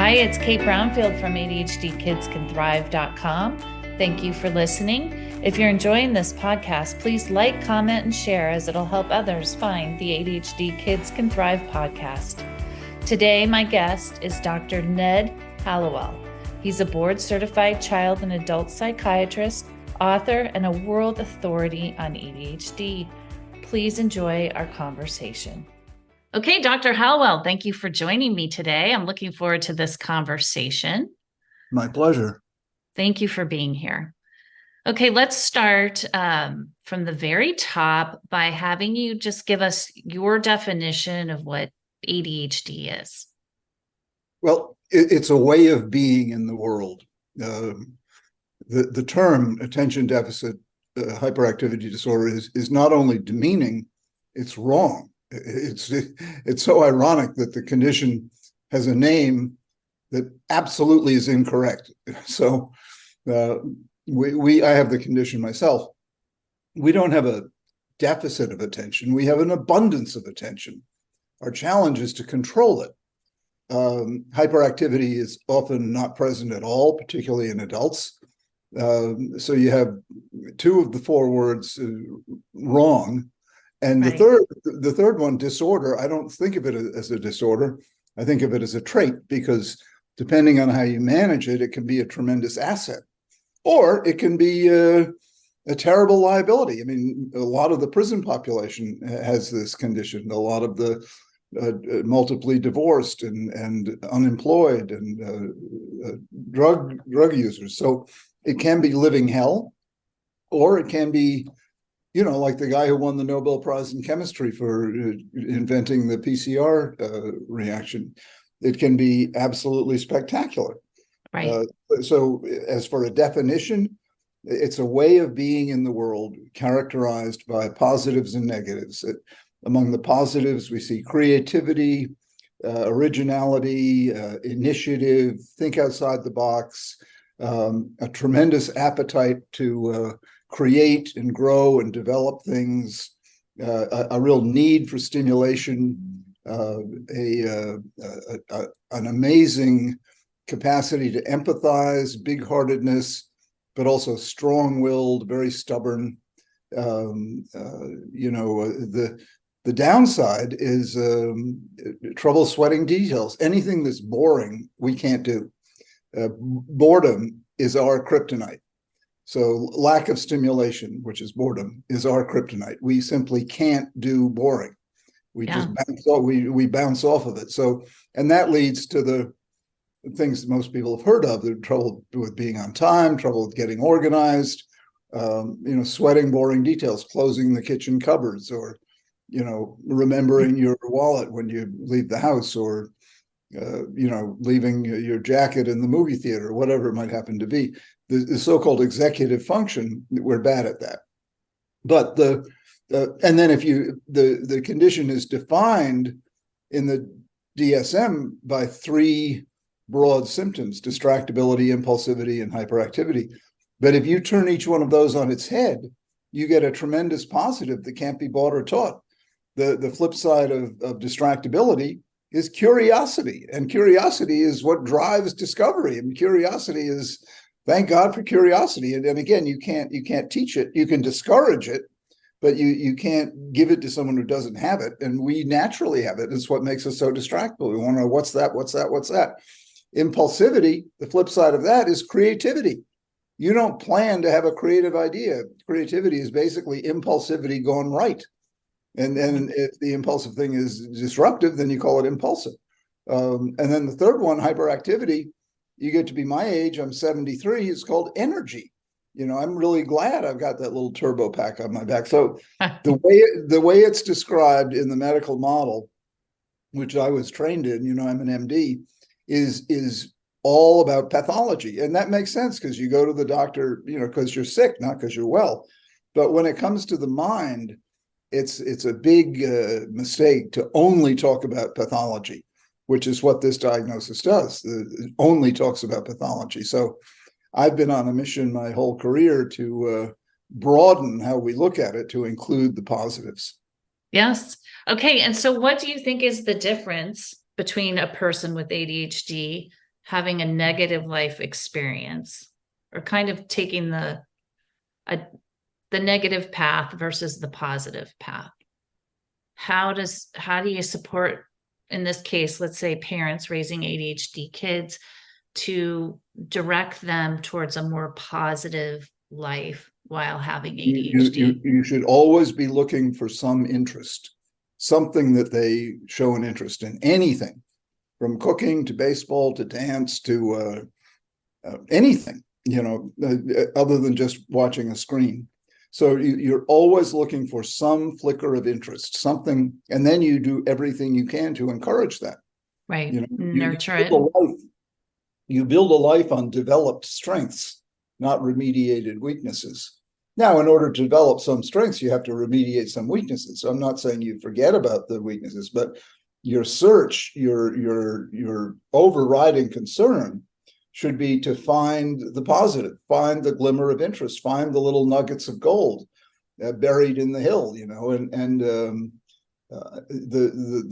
Hi, it's Kate Brownfield from ADHDkidscanthrive.com. Thank you for listening. If you're enjoying this podcast, please like, comment, and share as it'll help others find the ADHD Kids Can Thrive podcast. Today, my guest is Dr. Ned Hallowell. He's a board-certified child and adult psychiatrist, author, and a world authority on ADHD. Please enjoy our conversation. Okay, Dr. Hallowell, thank you for joining me today. I'm looking forward to this conversation. My pleasure. Thank you for being here. Okay, let's start from the very top by having you just give us your definition of what ADHD is. Well, it's a way of being in the world. The term attention deficit hyperactivity disorder is not only demeaning, it's wrong. It's so ironic that the condition has a name that absolutely is incorrect. So I have the condition myself. We don't have a deficit of attention. We have an abundance of attention. Our challenge is to control it. Hyperactivity is often not present at all, particularly in adults. So you have two of the four words wrong. And Right. the third one, disorder, I don't think of it as a disorder. I think of it as a trait, because depending on how you manage it, it can be a tremendous asset, or it can be a terrible liability. I mean, a lot of the prison population has this condition. A lot of the multiply divorced and unemployed and drug users. So it can be living hell, or it can be, like the guy who won the Nobel Prize in chemistry for inventing the PCR reaction. It can be absolutely spectacular. Right. So as for a definition, it's a way of being in the world characterized by positives and negatives. Among the positives, we see creativity, originality, initiative, think outside the box, a tremendous appetite to create and grow and develop things, a real need for stimulation, an amazing capacity to empathize, big-heartedness, but also strong-willed, very stubborn. The downside is trouble sweating details. Anything that's boring, we can't do. Boredom is our kryptonite. So lack of stimulation, which is boredom, is our kryptonite. We simply can't do boring. We just bounce off of it. So, and that leads to the things that most people have heard of: the trouble with being on time, trouble with getting organized, sweating boring details, closing the kitchen cupboards, or remembering your wallet when you leave the house, or leaving your jacket in the movie theater, whatever it might happen to be. The so-called executive function, we're bad at that. But and then if the condition is defined in the DSM by three broad symptoms: distractibility, impulsivity, and hyperactivity. But if you turn each one of those on its head, you get a tremendous positive that can't be bought or taught. The flip side of distractibility is curiosity, and curiosity is what drives discovery. And curiosity is, thank God for curiosity. And again, you can't teach it. You can discourage it, but you can't give it to someone who doesn't have it. And we naturally have it. It's what makes us so distractible. We want to know what's that. Impulsivity, the flip side of that, is creativity. You don't plan to have a creative idea. Creativity is basically impulsivity gone right. And then if the impulsive thing is disruptive, then you call it impulsive. And then the third one, hyperactivity, you get to be my age, I'm 73, it's called energy. I'm really glad I've got that little turbo pack on my back. So the way it's described in the medical model, which I was trained in, I'm an MD, is all about pathology. And that makes sense, because you go to the doctor, because you're sick, not because you're well. But when it comes to the mind, it's a big mistake to only talk about pathology, which is what this diagnosis does. It only talks about pathology. So I've been on a mission my whole career to broaden how we look at it to include the positives. Yes. Okay. And so what do you think is the difference between a person with ADHD having a negative life experience, or kind of taking the negative path versus the positive path. How do you support, in this case, let's say parents raising ADHD kids, to direct them towards a more positive life while having ADHD? You should always be looking for some interest, something that they show an interest in, anything from cooking to baseball to dance to anything, other than just watching a screen. So you're always looking for some flicker of interest, something, and then you do everything you can to encourage that. Right. Nurture it. You build a life on developed strengths, not remediated weaknesses. Now, in order to develop some strengths, you have to remediate some weaknesses. So I'm not saying you forget about the weaknesses, but your search, your overriding concern should be to find the positive, find the glimmer of interest, find the little nuggets of gold buried in the hill, the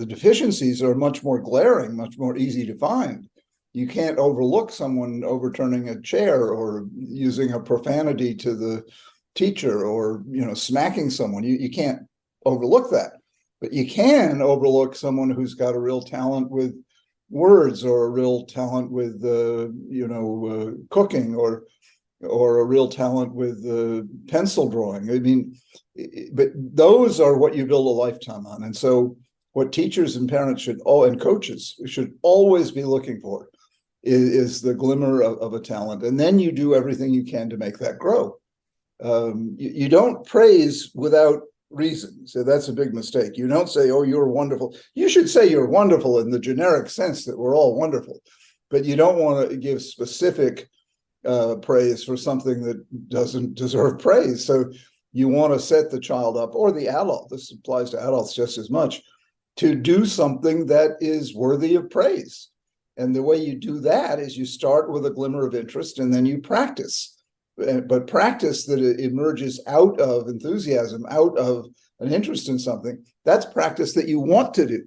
deficiencies are much more glaring, much more easy to find. You can't overlook someone overturning a chair or using a profanity to the teacher or, smacking someone. You can't overlook that, but you can overlook someone who's got a real talent with words, or a real talent with cooking, or a real talent with pencil drawing. I mean, but those are what you build a lifetime on. And so what teachers and parents and coaches should always be looking for is the glimmer of a talent. And then you do everything you can to make that grow. You don't praise without reason. So that's a big mistake. You don't say, "Oh, you're wonderful." You should say you're wonderful in the generic sense that we're all wonderful, but you don't want to give specific praise for something that doesn't deserve praise. So you want to set the child up, or the adult, this applies to adults just as much, to do something that is worthy of praise. And the way you do that is you start with a glimmer of interest, and then you practice. But practice that emerges out of enthusiasm, out of an interest in something, that's practice that you want to do.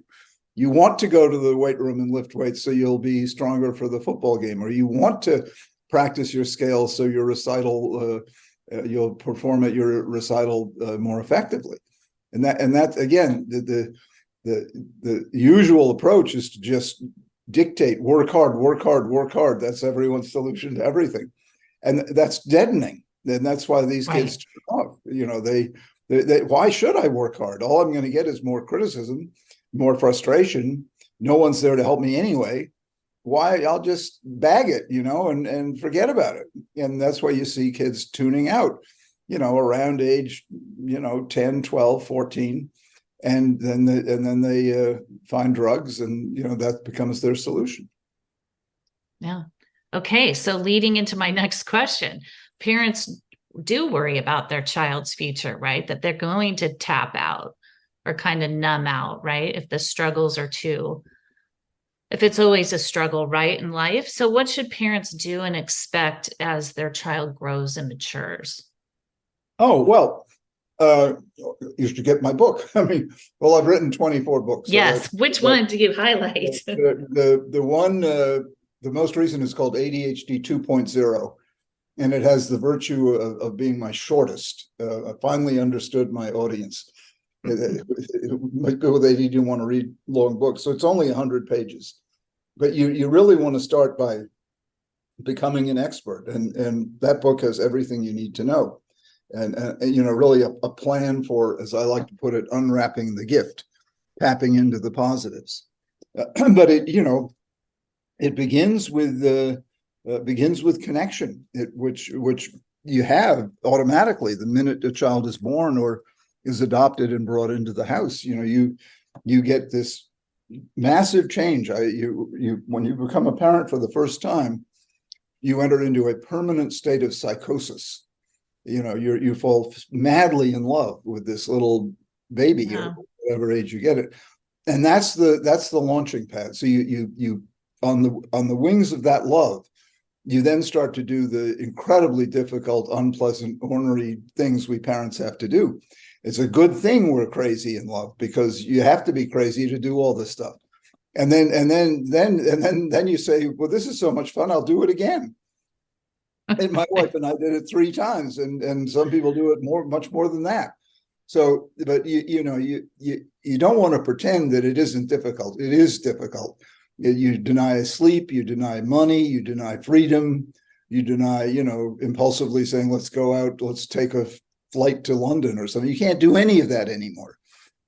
You want to go to the weight room and lift weights so you'll be stronger for the football game, or you want to practice your scales so your recital, you'll perform at your recital more effectively. And that again, the usual approach is to just dictate, work hard, work hard, work hard. That's everyone's solution to everything. And that's deadening. And that's why these kids turn off. They why should I work hard? All I'm going to get is more criticism, more frustration. No one's there to help me anyway. Why? I'll just bag it, and forget about it. And that's why you see kids tuning out, around age, 10, 12, 14. And then they find drugs, and, that becomes their solution. Yeah. Okay, so leading into my next question, parents do worry about their child's future, right? That they're going to tap out or kind of numb out, right? If it's always a struggle, right, in life. So what should parents do and expect as their child grows and matures? Oh, well, you should get my book. I've written 24 books. Yes. Which one do you highlight? The one, the most recent is called ADHD 2.0, and it has the virtue of being my shortest. I finally understood my audience. People, they didn't want to read long books, so it's only 100 pages. But you really want to start by becoming an expert, and that book has everything you need to know, and really a plan for, as I like to put it, unwrapping the gift, tapping into the positives. But it begins with connection, which you have automatically the minute a child is born or is adopted and brought into the house. You get this massive change. When you become a parent for the first time, you enter into a permanent state of psychosis. You fall madly in love with this little baby, or whatever age you get it, and that's the launching pad. So you on the wings of that love, you then start to do the incredibly difficult, unpleasant, ornery things we parents have to do. It's a good thing we're crazy in love, because you have to be crazy to do all this stuff. Then you say, well, this is so much fun, I'll do it again. And my wife and I did it 3 times, and some people do it much more than that. So, but you don't want to pretend that it isn't difficult. It is difficult. You deny sleep, you deny money, you deny freedom, you deny, impulsively saying, let's go out, let's take a flight to London or something. You can't do any of that anymore.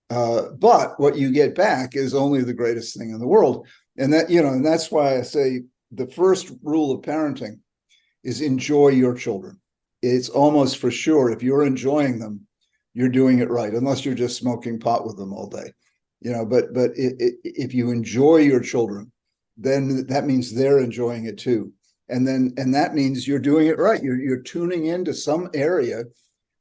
But what you get back is only the greatest thing in the world. And and that's why I say the first rule of parenting is enjoy your children. It's almost for sure, if you're enjoying them, you're doing it right, unless you're just smoking pot with them all day. But if you enjoy your children, then that means they're enjoying it too. And that means you're doing it right. You're tuning into some area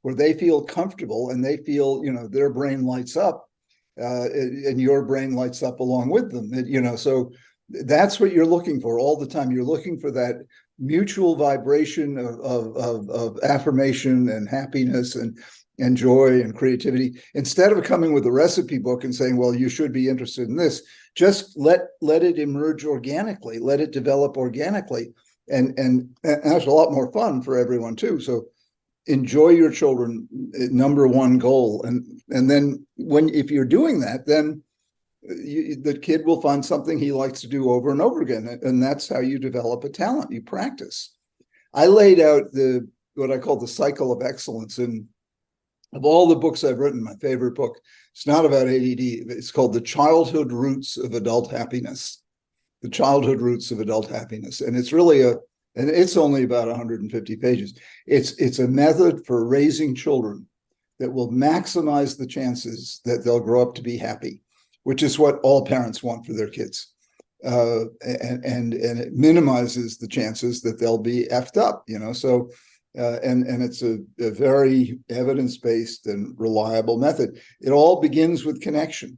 where they feel comfortable and they feel, their brain lights up, and your brain lights up along with them. So that's what you're looking for all the time. You're looking for that mutual vibration of affirmation and happiness and joy and creativity. Instead of coming with a recipe book and saying, well, you should be interested in this, just let it emerge organically, let it develop organically. And that's a lot more fun for everyone too. So enjoy your children, number one goal. And then if you're doing that, then the kid will find something he likes to do over and over again. And that's how you develop a talent. You practice. I laid out what I call the cycle of excellence. And of all the books I've written, my favorite book, it's not about ADD. It's called The Childhood Roots of Adult Happiness. The Childhood Roots of Adult Happiness. And it's really and it's only about 150 pages. It's a method for raising children that will maximize the chances that they'll grow up to be happy, which is what all parents want for their kids. And it minimizes the chances that they'll be effed up, So, and it's a very evidence-based and reliable method. It all begins with connection.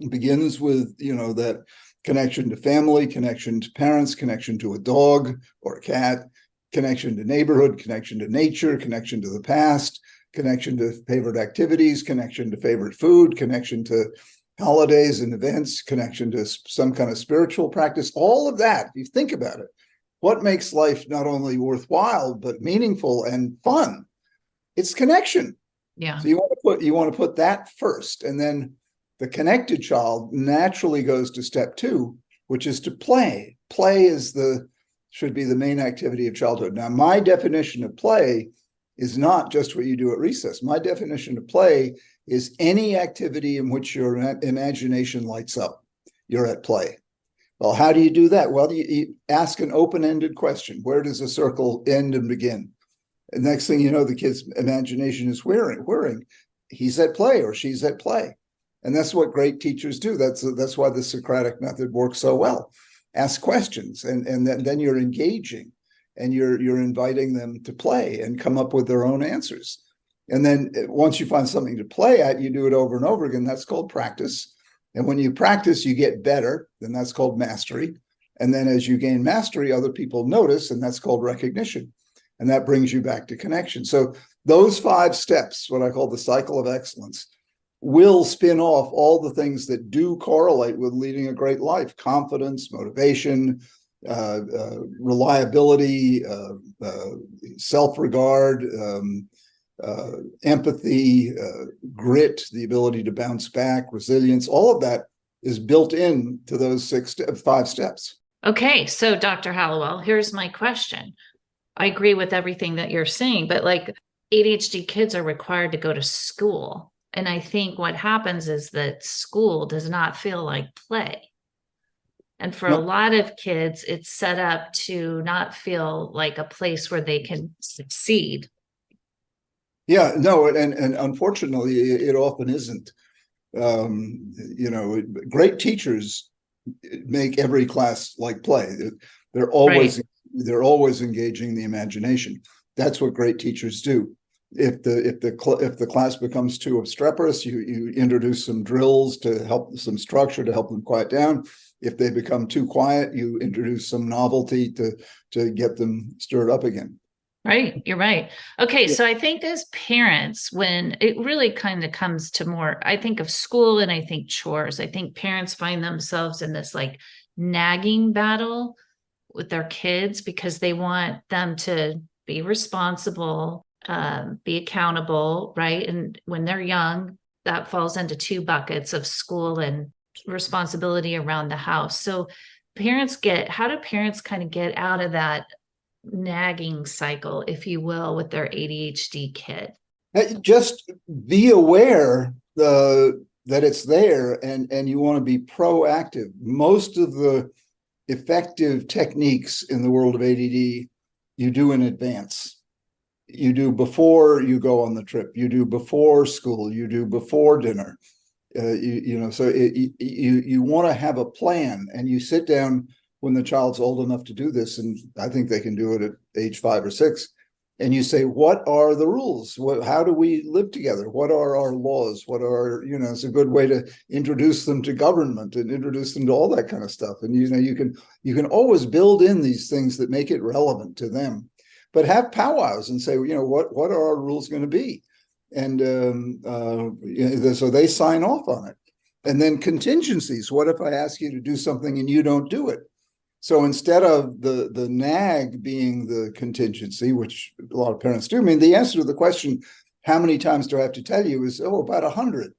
It begins with, that connection to family, connection to parents, connection to a dog or a cat, connection to neighborhood, connection to nature, connection to the past, connection to favorite activities, connection to favorite food, connection to holidays and events, connection to some kind of spiritual practice. All of that, if you think about it, what makes life not only worthwhile, but meaningful and fun? It's connection. Yeah. So you want to put that first, and then the connected child naturally goes to step 2, which is to play. Play should be the main activity of childhood. Now, my definition of play is not just what you do at recess. My definition of play is any activity in which your imagination lights up. You're at play. Well, how do you do that? Well, you ask an open-ended question. Where does a circle end and begin? And next thing you know, the kid's imagination is whirring. He's at play or she's at play. And that's what great teachers do. That's why the Socratic method works so well. Ask questions, and then you're engaging, and you're inviting them to play and come up with their own answers. And then once you find something to play at, you do it over and over again. That's called practice. And when you practice, you get better. Then that's called mastery. And then as you gain mastery, other people notice, and that's called recognition. And that brings you back to connection. So those 5 steps, what I call the cycle of excellence, will spin off all the things that do correlate with leading a great life: confidence, motivation, reliability, self-regard, empathy, grit, the ability to bounce back, resilience. All of that is built in to those 5 steps. Okay, so Dr. Hallowell, here's my question. I agree with everything that you're saying, but like ADHD kids are required to go to school. And I think what happens is that school does not feel like play. And for a lot of kids, it's set up to not feel like a place where they can succeed. Yeah, no, and unfortunately, it often isn't. Great teachers make every class like play. They're always engaging the imagination. That's what great teachers do. If the class becomes too obstreperous, you introduce some drills to help, some structure to help them quiet down. If they become too quiet, you introduce some novelty to get them stirred up again. Right. You're right. Okay. Yeah. So I think as parents, when it really kind of comes to more, I think of school and I think chores, I think parents find themselves in this like nagging battle with their kids because they want them to be responsible, be accountable, right? And when they're young, that falls into two buckets of school and responsibility around the house. So how do parents kind of get out of that nagging cycle, if you will, with their ADHD kid? Just be aware that it's there, and you want to be proactive. Most of the effective techniques in the world of ADD you do in advance. You do before you go on the trip. You do before school. You do before dinner. So you want to have a plan, and you sit down when the child's old enough to do this, and I think they can do it at age 5 or 6. And you say, what are the rules? How do we live together? What are our laws? It's a good way to introduce them to government and introduce them to all that kind of stuff. And, you can always build in these things that make it relevant to them, but have powwows and say, what are our rules going to be? And so they sign off on it. And then contingencies. What if I ask you to do something and you don't do it? So instead of the nag being the contingency, which a lot of parents do, I mean, the answer to the question, how many times do I have to tell you, is, about 100.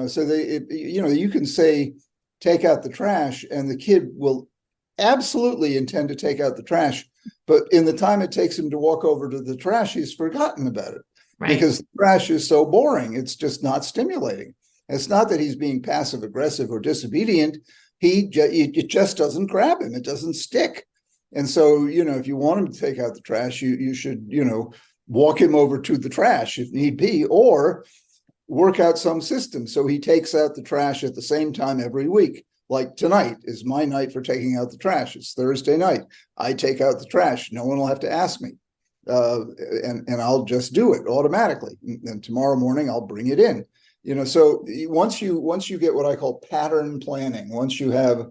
So you can say, take out the trash, and the kid will absolutely intend to take out the trash. But in the time it takes him to walk over to the trash, he's forgotten about it. Right. Because the trash is so boring. It's just not stimulating. It's not that he's being passive aggressive or disobedient. It just doesn't grab him. It doesn't stick. And so, if you want him to take out the trash, you should, walk him over to the trash if need be, or work out some system so he takes out the trash at the same time every week. Like tonight is my night for taking out the trash. It's Thursday night. I take out the trash. No one will have to ask me. And I'll just do it automatically. And tomorrow morning I'll bring it in. So once you get what I call pattern planning, once you have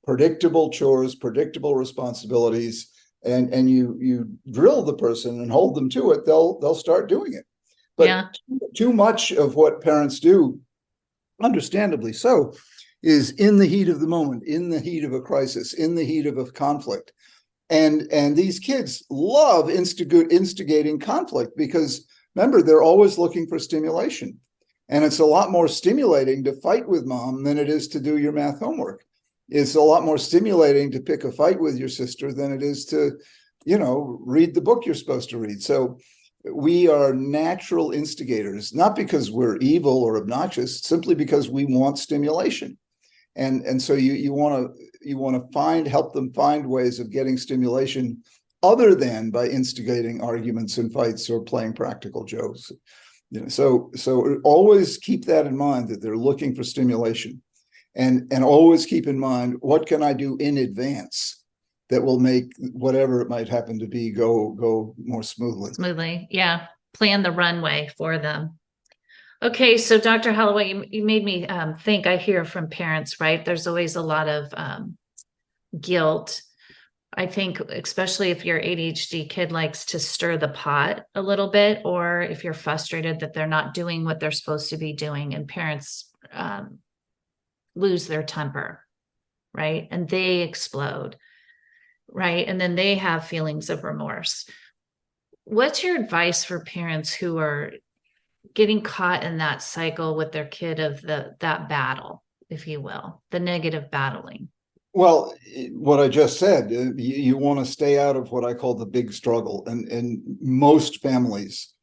predictable chores, predictable responsibilities, and you drill the person and hold them to it, they'll start doing it. But too much of what parents do, understandably so, is in the heat of the moment, in the heat of a crisis, in the heat of a conflict. And these kids love instigating conflict because, remember, they're always looking for stimulation. And it's a lot more stimulating to fight with mom than it is to do your math homework. It's a lot more stimulating to pick a fight with your sister than it is to, read the book you're supposed to read. So we are natural instigators, not because we're evil or obnoxious, simply because we want stimulation. And so you want to help them find ways of getting stimulation other than by instigating arguments and fights or playing practical jokes. So always keep that in mind, that they're looking for stimulation, and always keep in mind, what can I do in advance that will make whatever it might happen to be go more smoothly. Yeah. Plan the runway for them. Okay. So Dr. Hallowell, you made me think. I hear from parents, right? There's always a lot of guilt. I think, especially if your ADHD kid likes to stir the pot a little bit, or if you're frustrated that they're not doing what they're supposed to be doing, and parents lose their temper, right? And they explode, right? And then they have feelings of remorse. What's your advice for parents who are getting caught in that cycle with their kid of that battle, if you will, the negative battling? Well, what I just said, you want to stay out of what I call the big struggle. And most families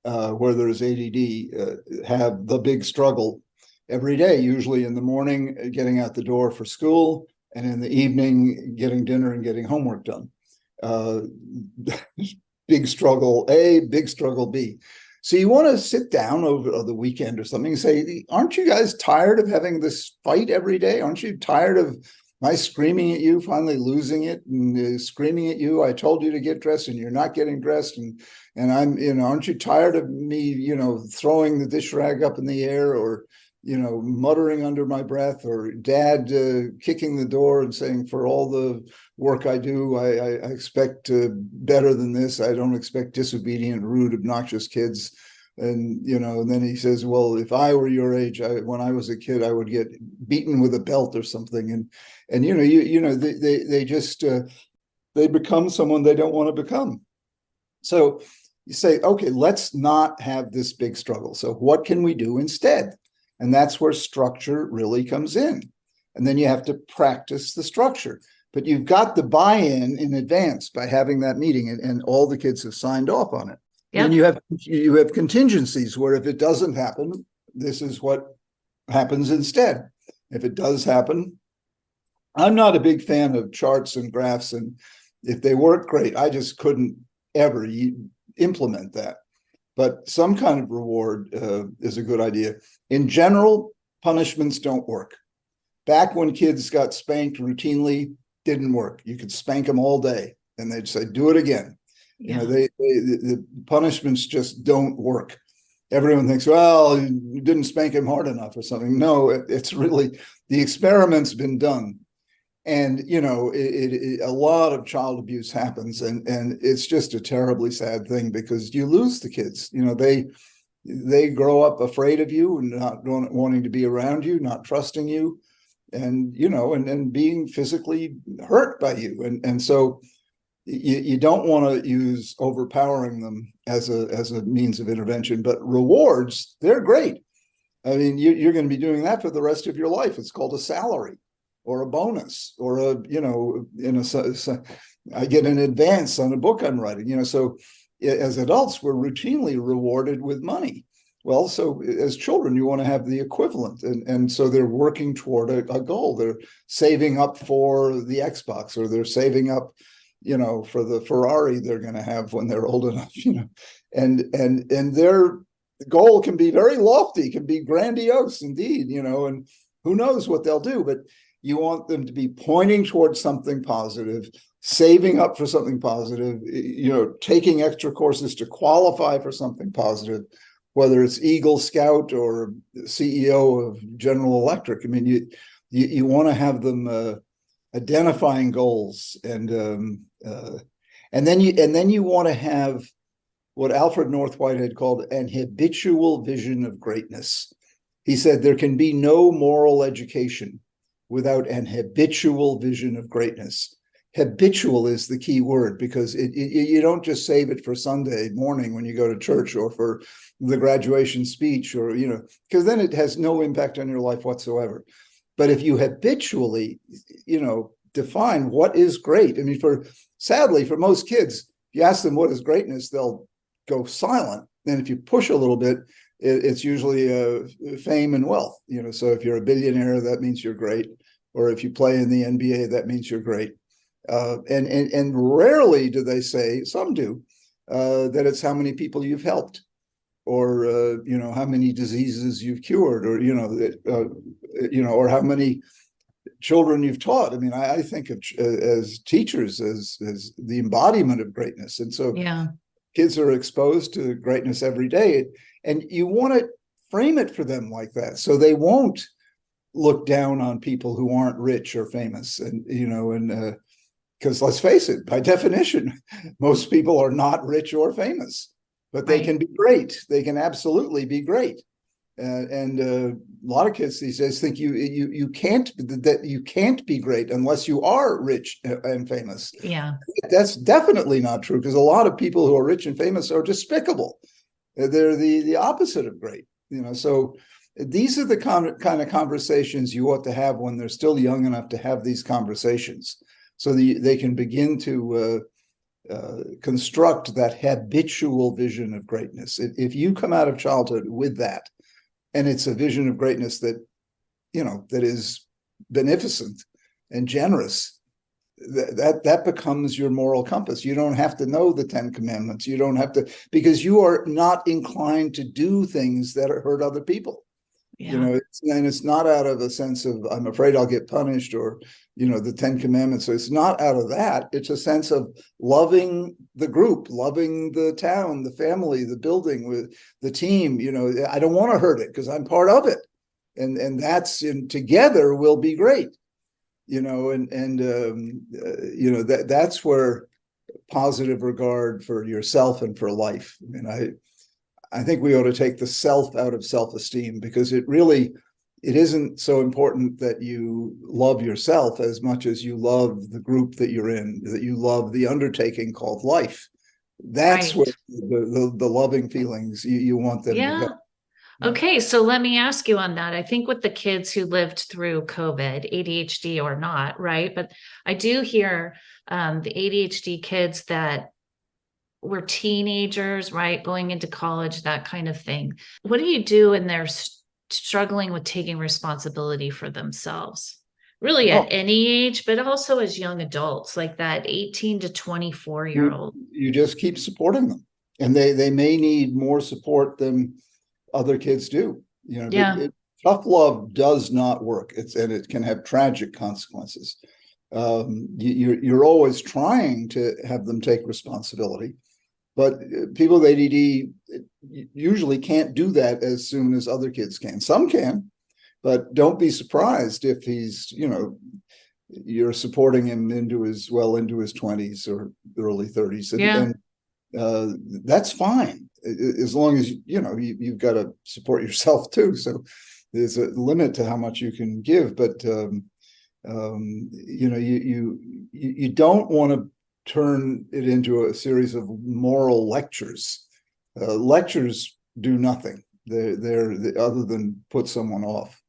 where there's ADD have the big struggle every day, usually in the morning, getting out the door for school, and in the evening, getting dinner and getting homework done. Big struggle A, big struggle B. So you want to sit down over the weekend or something and say, aren't you guys tired of having this fight every day? Aren't you tired of my screaming at you, finally losing it, and screaming at you, I told you to get dressed and you're not getting dressed, and I'm, aren't you tired of me, throwing the dish rag up in the air, or muttering under my breath, or dad kicking the door and saying, for all the work I do, I expect better than this. I don't expect disobedient, rude, obnoxious kids. And, and then he says, well, if I were your age, when I was a kid, I would get beaten with a belt or something. And they just, they become someone they don't want to become. So you say, okay, let's not have this big struggle. So what can we do instead? And that's where structure really comes in. And then you have to practice the structure. But you've got the buy-in in advance by having that meeting, and all the kids have signed off on it. Yep. And you have contingencies where if it doesn't happen, this is what happens instead. If it does happen, I'm not a big fan of charts and graphs, and if they work, great. I just couldn't ever implement that. But some kind of reward is a good idea. In general, punishments don't work. Back when kids got spanked routinely, didn't work. You could spank them all day, and they'd say, "Do it again." Yeah. The punishments just don't work. Everyone thinks, well, you didn't spank him hard enough or something. No, it's really, the experiment's been done. And, a lot of child abuse happens, and it's just a terribly sad thing, because you lose the kids. They grow up afraid of you and not wanting to be around you, not trusting you, and, and being physically hurt by you. And so you don't want to use overpowering them as a means of intervention, but rewards, they're great. I mean, you're going to be doing that for the rest of your life. It's called a salary, or a bonus, or I get an advance on a book I'm writing, so as adults, we're routinely rewarded with money. Well, so as children, you want to have the equivalent. And so they're working toward a goal. They're saving up for the Xbox, or they're saving up, for the Ferrari they're going to have when they're old enough, and their goal can be very lofty, can be grandiose indeed, and who knows what they'll do, but you want them to be pointing towards something positive, saving up for something positive, taking extra courses to qualify for something positive, whether it's Eagle Scout or CEO of General Electric. I mean, you want to have them identifying goals, and then you want to have what Alfred North Whitehead called an habitual vision of greatness. He said there can be no moral education without an habitual vision of greatness. Habitual is the key word, because you don't just save it for Sunday morning when you go to church, or for the graduation speech, or, because then it has no impact on your life whatsoever. But if you habitually, define what is great, I mean, sadly, for most kids, if you ask them what is greatness, they'll go silent. And if you push a little bit, it's usually fame and wealth. So if you're a billionaire, that means you're great. Or if you play in the NBA, that means you're great. And rarely do they say, some do, that it's how many people you've helped, or how many diseases you've cured, or or how many children you've taught. I mean, I think of as teachers as the embodiment of greatness, and so kids are exposed to greatness every day, and you want to frame it for them like that, so they won't look down on people who aren't rich or famous, and because let's face it, by definition, most people are not rich or famous, but they can be great. They can absolutely be great. And a lot of kids these days think you can't be great unless you are rich and famous. Yeah, that's definitely not true, because a lot of people who are rich and famous are despicable. They're the opposite of great. So these are the kind of conversations you ought to have when they're still young enough to have these conversations, so they can begin to construct that habitual vision of greatness. If you come out of childhood with that, and it's a vision of greatness that is beneficent and generous, that becomes your moral compass. You don't have to know the 10 Commandments. You don't have to, because you are not inclined to do things that hurt other people. And it's not out of a sense of, I'm afraid I'll get punished, or, the 10 Commandments. So it's not out of that. It's a sense of loving the group, loving the town, the family, the building, with the team. I don't want to hurt it because I'm part of it. and that's together will be great, that's where positive regard for yourself and for life. I think we ought to take the self out of self-esteem, because it isn't so important that you love yourself as much as you love the group that you're in, that you love the undertaking called life. That's right. where the loving feelings you want them to go. Okay, so let me ask you on that. I think with the kids who lived through COVID, ADHD or not, right? But I do hear the ADHD kids that were teenagers, right? Going into college, that kind of thing. What do you do when they're struggling with taking responsibility for themselves? Really at any age, but also as young adults, like that 18 to 24-year-old. You just keep supporting them. And they may need more support than other kids do. Tough love does not work. And it can have tragic consequences. You're always trying to have them take responsibility, but people with ADD usually can't do that as soon as other kids can. Some can, but don't be surprised if he's, you're supporting him into his 20s or early 30s. And that's fine, as long as you've got to support yourself too. So there's a limit to how much you can give, but you don't want to turn it into a series of moral lectures. Lectures do nothing. They're other than put someone off.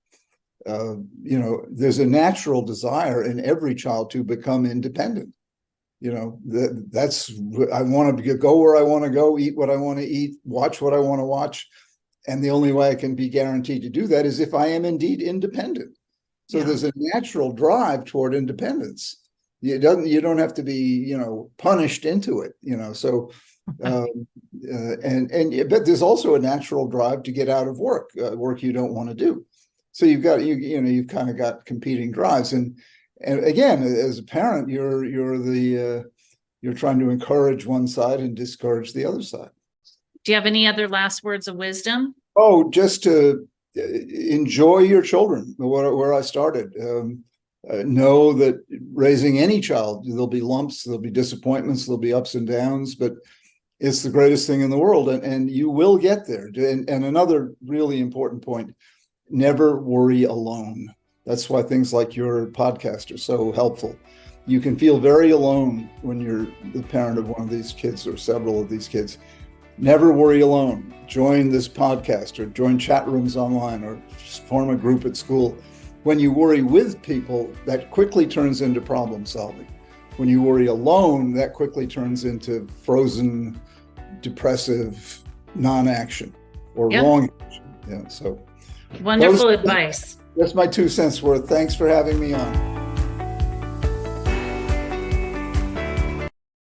There's a natural desire in every child to become independent. That's, I want to go where I want to go, eat what I want to eat, watch what I want to watch. And the only way I can be guaranteed to do that is if I am indeed independent. So there's a natural drive toward independence. You don't have to be, punished into it, So, but there's also a natural drive to get out of work you don't want to do. So you've kind of got competing drives. And again, as a parent, you're trying to encourage one side and discourage the other side. Do you have any other last words of wisdom? Oh, just to enjoy your children, where I started. Know that raising any child, there'll be lumps, there'll be disappointments, there'll be ups and downs, but it's the greatest thing in the world, and you will get there. And another really important point, never worry alone. That's why things like your podcast are so helpful. You can feel very alone when you're the parent of one of these kids or several of these kids. Never worry alone. Join this podcast or join chat rooms online or form a group at school. When you worry with people, that quickly turns into problem solving. When you worry alone, that quickly turns into frozen, depressive non-action or wrong action. So wonderful advice. That's my 2 cents worth. Thanks for having me on.